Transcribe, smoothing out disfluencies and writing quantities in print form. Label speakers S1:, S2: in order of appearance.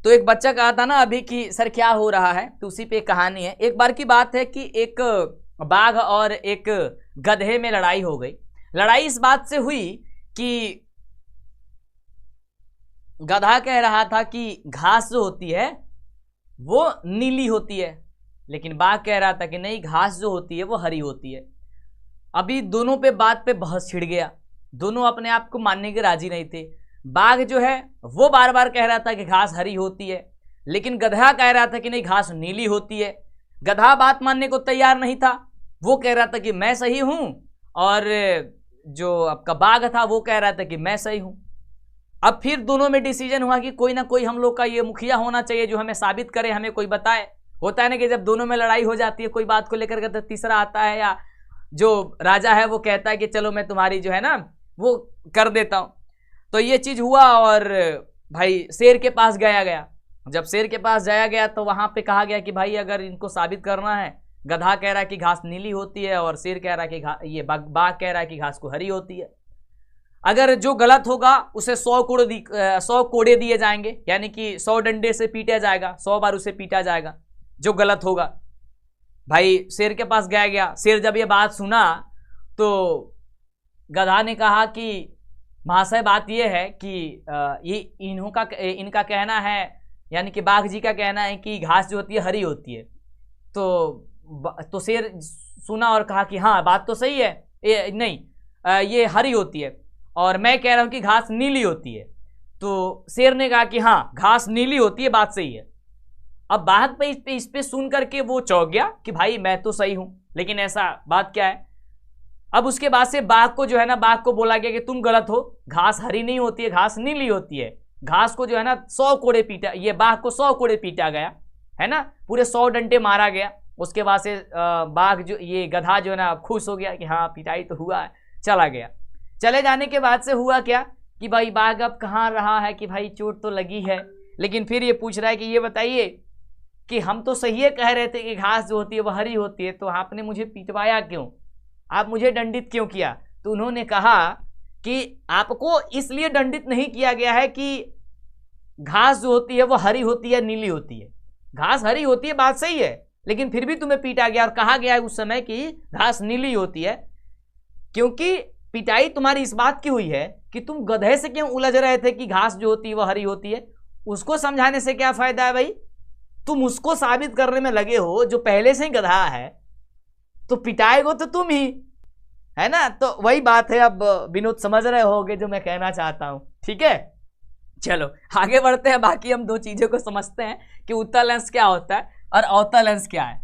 S1: तो एक बच्चा कहा था ना अभी कि सर क्या हो रहा है, तो उसी पे कहानी है। एक बार की बात है कि एक बाघ और एक गधे में लड़ाई हो गई। लड़ाई इस बात से हुई कि गधा कह रहा था कि घास जो होती है वो नीली होती है, लेकिन बाघ कह रहा था कि नहीं, घास जो होती है वो हरी होती है। अभी दोनों पे बात पे बहस छिड़ गया, दोनों अपने आप को मानने के राजी नहीं थे। बाघ जो है वो बार बार कह रहा था कि घास हरी होती है, लेकिन गधा कह रहा था कि नहीं, घास नीली होती है। गधा बात मानने को तैयार नहीं था, वो कह रहा था कि मैं सही हूं, और जो आपका बाघ था वो कह रहा था कि मैं सही हूं। अब फिर दोनों में डिसीजन हुआ कि कोई ना कोई हम लोग का ये मुखिया होना चाहिए जो हमें साबित करे, हमें कोई बताए। होता है ना कि जब दोनों में लड़ाई हो जाती है कोई बात को लेकर के, तो तीसरा आता है या जो राजा है वो कहता है कि चलो मैं तुम्हारी जो है ना वो कर देता हूं। तो ये चीज हुआ और भाई शेर के पास गया। जब शेर के पास जाया गया तो वहां पे कहा गया कि भाई अगर इनको साबित करना है, गधा कह रहा है कि घास नीली होती है और शेर कह रहा है कि ये बाघ कह रहा है कि घास को हरी होती है। अगर जो गलत होगा उसे 100 कोड़े दिए जाएंगे, यानी कि 100 डंडे से पीटा जाएगा, 100 बार उसे पीटा जाएगा जो गलत होगा। भाई शेर के पास गया। शेर जब ये बात सुना तो गधा ने कहा कि महाशय बात ये है कि ये इनका कहना है, यानी कि बाघ जी का कहना है कि घास जो होती है हरी होती है। तो शेर सुना और कहा कि हाँ बात तो सही है, ये हरी होती है, और मैं कह रहा हूं कि घास नीली होती है। तो शेर ने कहा कि हाँ घास नीली होती है, बात सही है। अब बाघ पे इस पे सुन करके वो चौंक गया कि भाई मैं तो सही हूं, लेकिन ऐसा बात क्या है। अब उसके बाद से बाघ को जो है ना, बाघ को बोला गया कि तुम गलत हो, घास हरी नहीं होती है, घास नीली होती है। घास को जो है ना 100 कोड़े पीटा, ये बाघ को 100 कोड़े पीटा गया है ना, पूरे 100 डंडे मारा गया। उसके बाद से बाघ जो ये गधा जो है ना खुश हो गया कि हाँ पिटाई तो हुआ है, चला गया। चले जाने के बाद से हुआ क्या कि भाई बाघ अब कहाँ रहा है कि भाई चोट तो लगी है, लेकिन फिर ये पूछ रहा है कि ये बताइए कि हम तो सही कह रहे थे कि घास जो होती है वह हरी होती है, तो आपने मुझे पिटवाया क्यों, आप मुझे दंडित क्यों किया। तो उन्होंने कहा कि आपको इसलिए दंडित नहीं किया गया है कि घास जो होती है वह हरी होती है नीली होती है। घास हरी होती है, बात सही है, लेकिन फिर भी तुम्हें पीटा गया और कहा गया है उस समय कि घास नीली होती है, क्योंकि पिटाई तुम्हारी इस बात की हुई है कि तुम गधे से क्यों उलझ रहे थे कि घास जो होती है वह हरी होती है। उसको समझाने से क्या फायदा है भाई, तुम उसको साबित करने में लगे हो जो पहले से ही गधा है, तो पिटाएगो तो तुम ही, है ना। तो वही बात है, अब विनोद समझ रहे होगे जो मैं कहना चाहता हूं, ठीक है। चलो आगे बढ़ते हैं, बाकी हम दो चीजों को समझते हैं कि उत्तल लेंस क्या होता है और अवतल लेंस क्या है।